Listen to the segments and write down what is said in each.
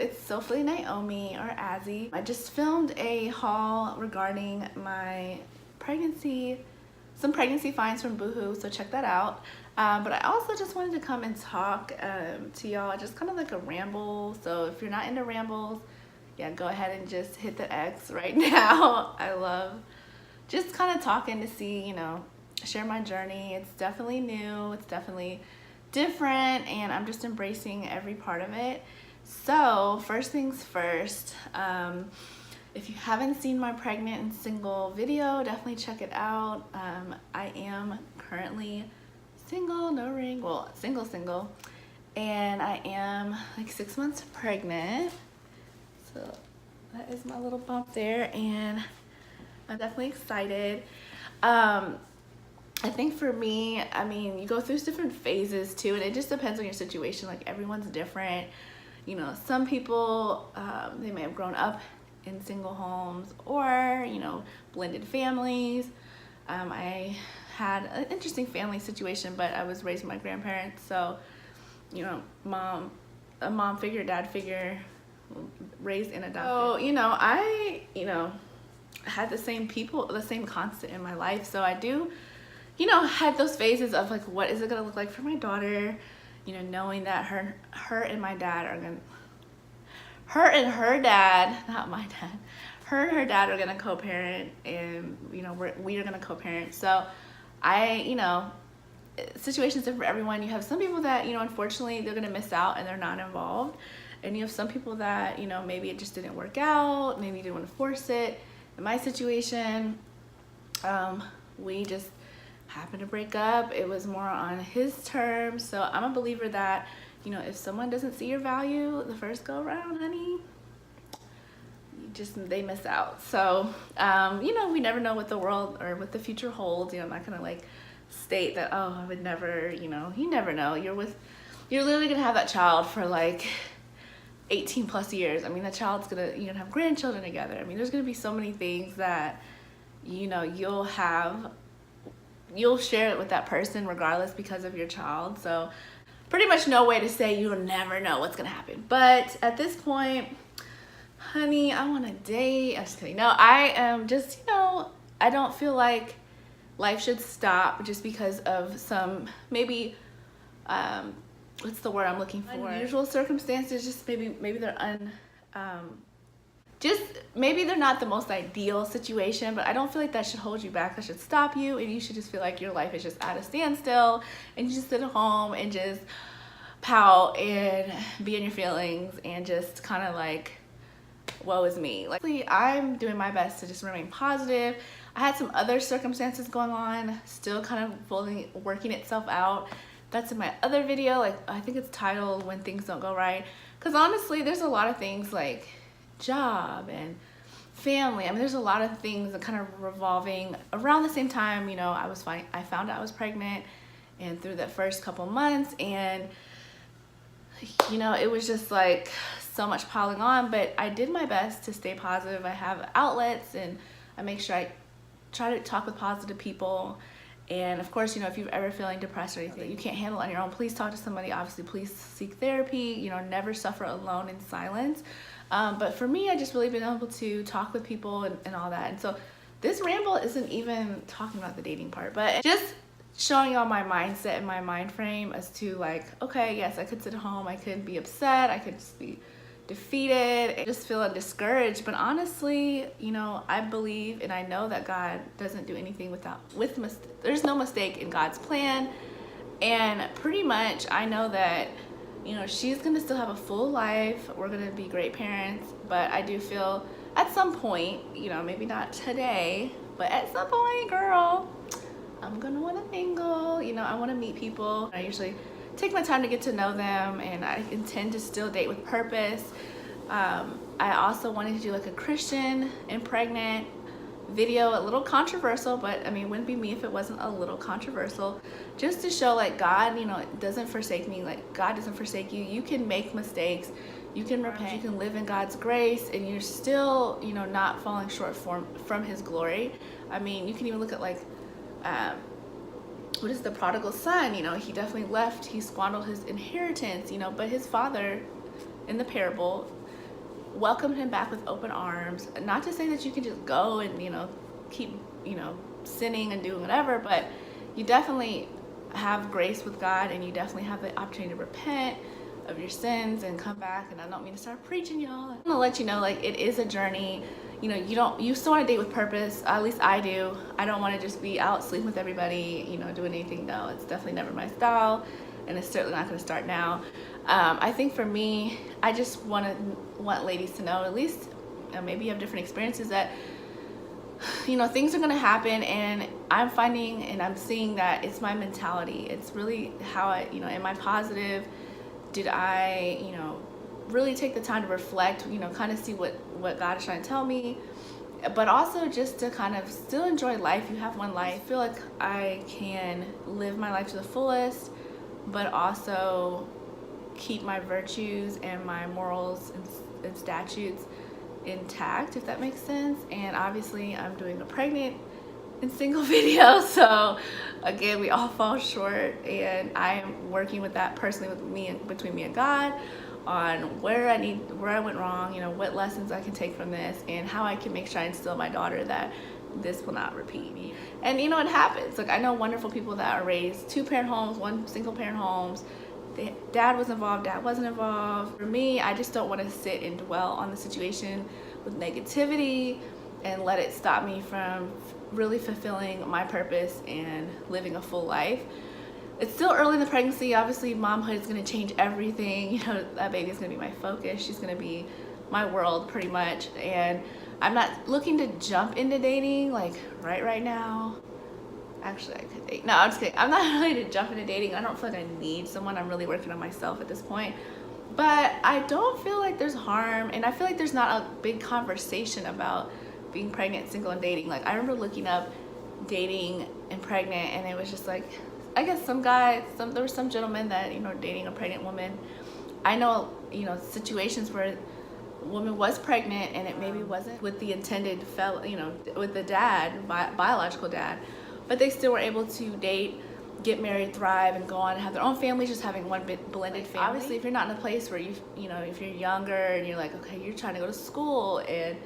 it's Sophie Naomi, or Azzy. I just filmed a haul regarding my pregnancy, some pregnancy finds from Boohoo, so check that out. But I also just wanted to come and talk to y'all, just kind of like a ramble. So if you're not into rambles, yeah, go ahead and just hit the X right now. I love just kind of talking to see, you know, share my journey. It's definitely new, it's definitely different, and I'm just embracing every part of it. So first things first, if you haven't seen my pregnant and single video, definitely check it out. I am currently single, no ring, well, single, and I am like 6 months pregnant. So that is my little bump there, and I'm definitely excited. I think for me, I mean, you go through different phases too, and it just depends on your situation. Like, everyone's different. You know, some people, they may have grown up in single homes or, you know, blended families. I had an interesting family situation, but I was raised by my grandparents. So, you know, a mom figure, dad figure, raised and adopted. So, you know, I had the same people, the same constant in my life. So I do, you know, had those phases of like, what is it gonna look like for my daughter? You know, knowing that her and my dad are gonna, her and her dad, not my dad, her and her dad are gonna co-parent, and you know, we are gonna co-parent. So you know, situations different for everyone. You have some people that, you know, unfortunately they're gonna miss out and they're not involved, and you have some people that, you know, maybe it just didn't work out, maybe you didn't want to force it. In my situation, we just happened to break up. It was more on his terms. So I'm a believer that, you know, if someone doesn't see your value the first go around, honey, they miss out. So you know, we never know what the world or what the future holds. You know, I'm not gonna like state that, oh, I would never, you know, you never know. You're literally gonna have that child for like 18 plus years. I mean, that child's you're gonna have grandchildren together. I mean, there's gonna be so many things that, you know, you'll share it with that person regardless because of your child. So pretty much no way to say you'll never know what's gonna happen. But at this point, honey, I want to date. I'm just kidding. No, I am just, you know, I don't feel like life should stop just because of some, maybe, what's the word I'm looking for? Unusual circumstances. Just maybe they're maybe they're not the most ideal situation, but I don't feel like that should hold you back. That should stop you, and you should just feel like your life is just at a standstill, and you just sit at home and just pout and be in your feelings and just kind of like, woe is me. Like, I'm doing my best to just remain positive. I had some other circumstances going on, still kind of working itself out. That's in my other video. Like, I think it's titled When Things Don't Go Right. Because honestly, there's a lot of things like job and family. I mean, there's a lot of things that kind of revolving around the same time. You know, I found out I was pregnant, and through that first couple months, and you know, it was just like so much piling on, but I did my best to stay positive. I have outlets, and I make sure I try to talk with positive people. And of course, you know, if you're ever feeling depressed or anything that you can't handle on your own, please talk to somebody. Obviously, please seek therapy. You know, never suffer alone in silence. But for me, I just really been able to talk with people and all that. And so this ramble isn't even talking about the dating part, but just showing y'all my mindset and my mind frame as to like, okay, yes, I could sit at home, I could be upset, I could just be defeated and just feel discouraged. But honestly, you know, I believe and I know that God doesn't do anything there's no mistake in God's plan. And pretty much I know that, you know, she's gonna still have a full life. We're gonna be great parents. But I do feel at some point, you know, maybe not today, but at some point, girl, I'm gonna want to mingle. You know, I want to meet people. I usually take my time to get to know them, and I intend to still date with purpose. I also wanted to do like a Christian and pregnant video, a little controversial, but I mean, it wouldn't be me if it wasn't a little controversial, just to show like God, you know, doesn't forsake me. Like, God doesn't forsake you. You can make mistakes, you can repent, you can live in God's grace, and you're still, you know, not falling short from his glory. I mean, you can even look at like what is the prodigal son? You know, he definitely left, he squandered his inheritance, you know, but his father in the parable, welcome him back with open arms. Not to say that you can just go and, keep, sinning and doing whatever, but you definitely have grace with God, and you definitely have the opportunity to repent of your sins and come back. And I don't mean to start preaching, y'all. I'm gonna let you know, like, it is a journey. You still want to date with purpose. At least I do. I don't want to just be out sleeping with everybody, doing anything. No, it's definitely never my style, and it's certainly not going to start now. I think for me, I just want ladies to know, at least maybe you have different experiences, that things are going to happen, and I'm finding and I'm seeing that it's my mentality. It's really how am I positive? Did I really take the time to reflect, kind of see what God is trying to tell me, but also just to kind of still enjoy life. You have one life. I feel like I can live my life to the fullest, but also keep my virtues and my morals and statutes intact, if that makes sense. And obviously I'm doing a pregnant and single video, so again, we all fall short, and I am working with that personally between me and God, on where I went wrong, what lessons I can take from this, and how I can make sure I instill my daughter that this will not repeat. And it happens. Like, I know wonderful people that are raised 2-parent homes, 1 single parent homes. Dad was involved, dad wasn't involved. For me, I just don't want to sit and dwell on the situation with negativity and let it stop me from really fulfilling my purpose and living a full life. It's still early in the pregnancy. Obviously, momhood is going to change everything. That baby is going to be my focus. She's going to be my world pretty much. And I'm not looking to jump into dating like right now. Actually, I could date. No, I'm just kidding. I'm not ready to jump into dating. I don't feel like I need someone. I'm really working on myself at this point. But I don't feel like there's harm, and I feel like there's not a big conversation about being pregnant, single, and dating. Like, I remember looking up dating and pregnant, and it was just like, I guess there were some gentlemen that, dating a pregnant woman. I know, situations where a woman was pregnant and it maybe wasn't with the intended with the dad, biological dad, but they still were able to date, get married, thrive, and go on and have their own families, just having one big blended family. Obviously, if you're not in a place where if you're younger and you're like, okay, you're trying to go to school and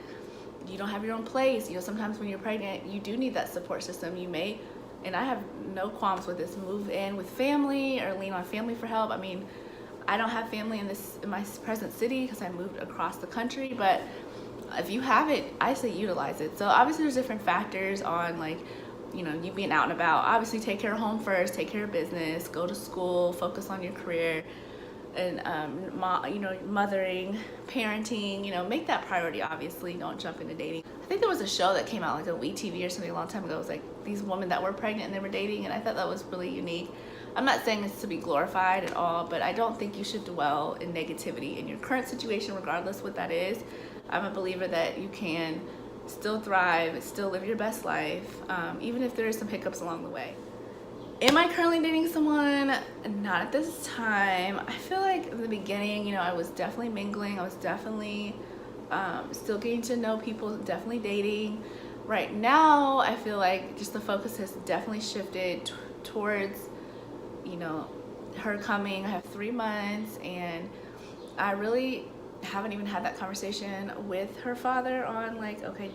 you don't have your own place, sometimes when you're pregnant, you do need that support system. You may, and I have no qualms with this, move in with family or lean on family for help. I mean, I don't have family in my present city because I moved across the country, but if you have it, I say utilize it. So obviously there's different factors on, like, you being out and about. Obviously, take care of home first, take care of business, go to school, focus on your career, and mothering, parenting, make that priority. Obviously, don't jump into dating. I think there was a show that came out, like a WeTV or something, a long time ago. It was like these women that were pregnant and they were dating, and I thought that was really unique. I'm not saying this to be glorified at all, but I don't think you should dwell in negativity in your current situation, regardless what that is. I'm a believer that you can still thrive, still live your best life, even if there is some hiccups along the way. Am I currently dating someone? Not at this time. I feel like in the beginning, I was definitely mingling. I was definitely still getting to know people, definitely dating. Right now, I feel like just the focus has definitely shifted towards, her coming. I have 3 months, and I really haven't even had that conversation with her father on, like, okay,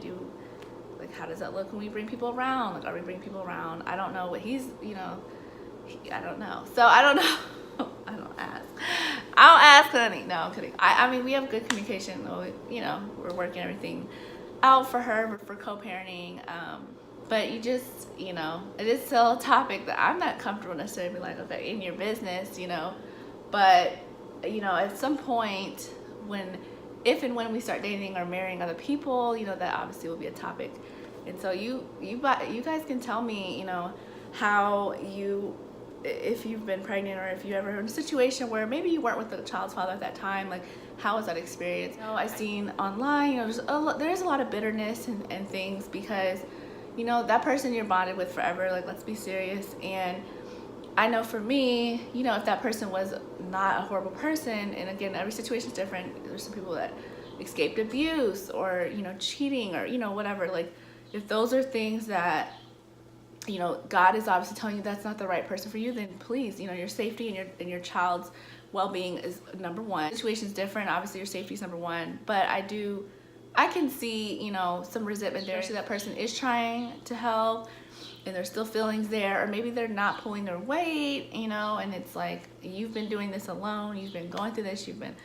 how does that look when we bring people around? Like, are we bringing people around? I don't know what he's, I don't know. So I don't know. I don't ask, honey. No, I'm kidding. I mean, we have good communication. We're working everything out for her, for co-parenting. But you just, it is still a topic that I'm not comfortable necessarily like, okay, in your business, but, at some point if and when we start dating or marrying other people, that obviously will be a topic. And so you guys can tell me, how if you've been pregnant, or if you ever in a situation where maybe you weren't with the child's father at that time, like, how was that experience? I've seen online, there's a lot of bitterness and things because, that person you're bonded with forever, like, let's be serious. And I know for me, if that person was not a horrible person, and again, every situation is different. There's some people that escaped abuse or, cheating or, whatever. Like, if those are things that, God is obviously telling you that's not the right person for you, then please, your safety and your child's well-being is number one. The situation's different, obviously your safety is number one, but I can see, you know, some resentment there. So that person is trying to help and there's still feelings there, or maybe they're not pulling their weight, you know, and it's like, you've been doing this alone, you've been going through this, you've been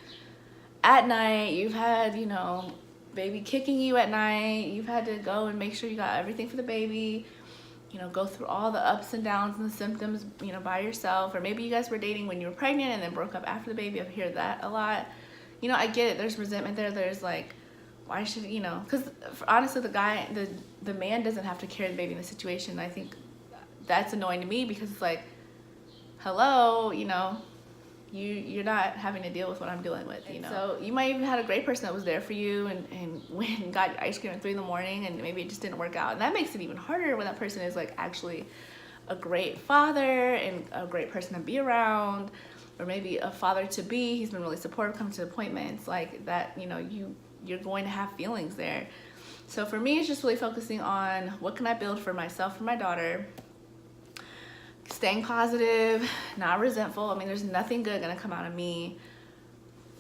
at night, you've had, you know, baby kicking you at night, you've had to go and make sure you got everything for the baby, you know, go through all the ups and downs and the symptoms, you know, by yourself. Or maybe you guys were dating when you were pregnant and then broke up after the baby. I've heard that a lot. You know, I get it, there's resentment there, there's like, why should, you know, because honestly the man doesn't have to carry the baby in the situation. I think that's annoying to me because it's like, hello, you know, you're not having to deal with what I'm dealing with, you know. So you might even had a great person that was there for you and went and got ice cream at 3 a.m. and maybe it just didn't work out, and that makes it even harder when that person is like actually a great father and a great person to be around, or maybe a father to be. He's been really supportive, coming to appointments like that, you know, you're going to have feelings there. So for me, it's just really focusing on what can I build for myself, for my daughter, staying positive, not resentful. I mean, there's nothing good gonna come out of me,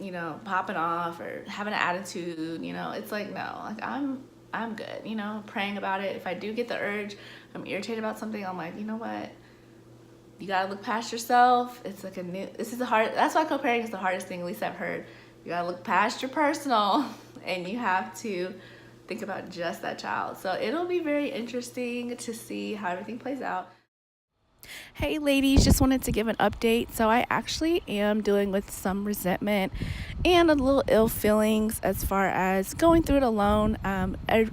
you know, popping off or having an attitude, you know. It's like, no, like I'm good, you know, praying about it. If I do get the urge, I'm irritated about something, I'm like, you know what? You gotta look past yourself. It's like that's why co-parenting is the hardest thing, at least I've heard. You gotta look past your personal and you have to think about just that child. So it'll be very interesting to see how everything plays out. Hey ladies, just wanted to give an update. So I actually am dealing with some resentment and a little ill feelings as far as going through it alone.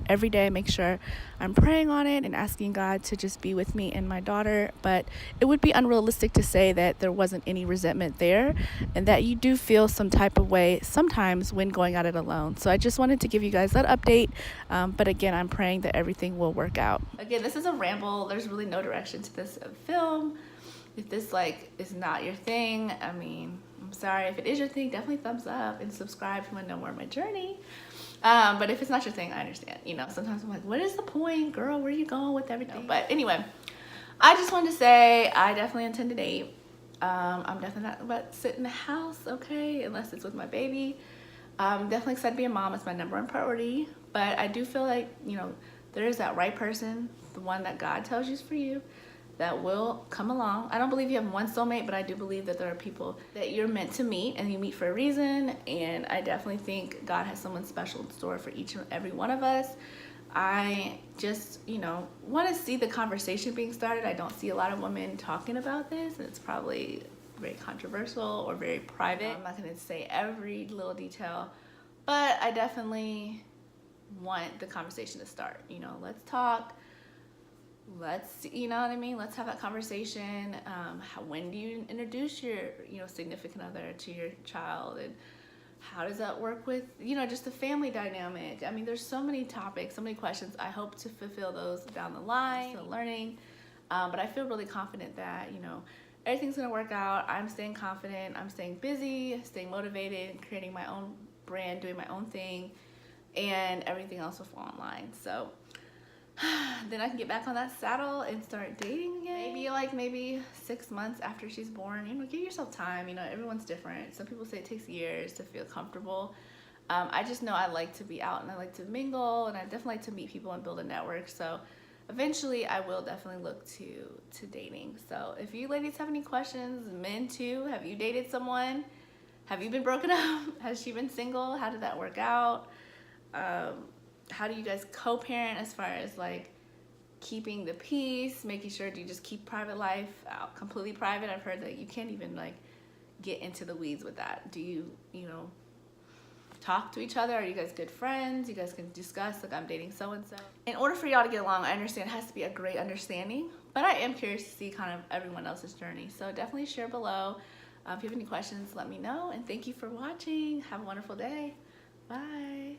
Every day I make sure I'm praying on it and asking God to just be with me and my daughter, but it would be unrealistic to say that there wasn't any resentment there and that you do feel some type of way sometimes when going at it alone. So I just wanted to give you guys that update, but again, I'm praying that everything will work out. Again, this is a ramble. There's really no direction to this film. If this like is not your thing, I mean, I'm sorry. If it is your thing, definitely thumbs up and subscribe if you want to know more of my journey. But if it's not your thing, I understand. You know, sometimes I'm like, what is the point, girl? Where are you going with everything? No, but anyway, I just wanted to say I definitely intend to date. I'm definitely not about to sit in the house, okay, unless it's with my baby. I'm definitely excited to be a mom. It's my #1 priority. But I do feel like, you know, there is that right person, the one that God tells you is for you, that will come along. I don't believe you have one soulmate, but I do believe that there are people that you're meant to meet and you meet for a reason. And I definitely think God has someone special in store for each and every one of us. I just, you know, want to see the conversation being started. I don't see a lot of women talking about this, and it's probably very controversial or very private. I'm not going to say every little detail, but I definitely want the conversation to start. You know, let's talk. Let's, you know what I mean? Let's have that conversation. When do you introduce your, you know, significant other to your child, and how does that work with, you know, just the family dynamic? I mean, there's so many topics, so many questions. I hope to fulfill those down the line. Still learning, but I feel really confident that, you know, everything's gonna work out. I'm staying confident. I'm staying busy, staying motivated, creating my own brand, doing my own thing, and everything else will fall in line. So then I can get back on that saddle and start dating again. Maybe 6 months after she's born. You know, give yourself time. You know, everyone's different. Some people say it takes years to feel comfortable. I just know I like to be out and I like to mingle, and I definitely like to meet people and build a network. So eventually I will definitely look to dating. So if you ladies have any questions, men too, have you dated someone? Have you been broken up? Has she been single? How did that work out? How do you guys co-parent as far as like keeping the peace, making sure, do you just keep private life out completely private? I've heard that you can't even like get into the weeds with that. Do you, you know, talk to each other? Are you guys good friends? You guys can discuss, like, I'm dating so-and-so. In order for y'all to get along, I understand it has to be a great understanding, but I am curious to see kind of everyone else's journey. So definitely share below. If you have any questions, let me know, and thank you for watching. Have a wonderful day. Bye.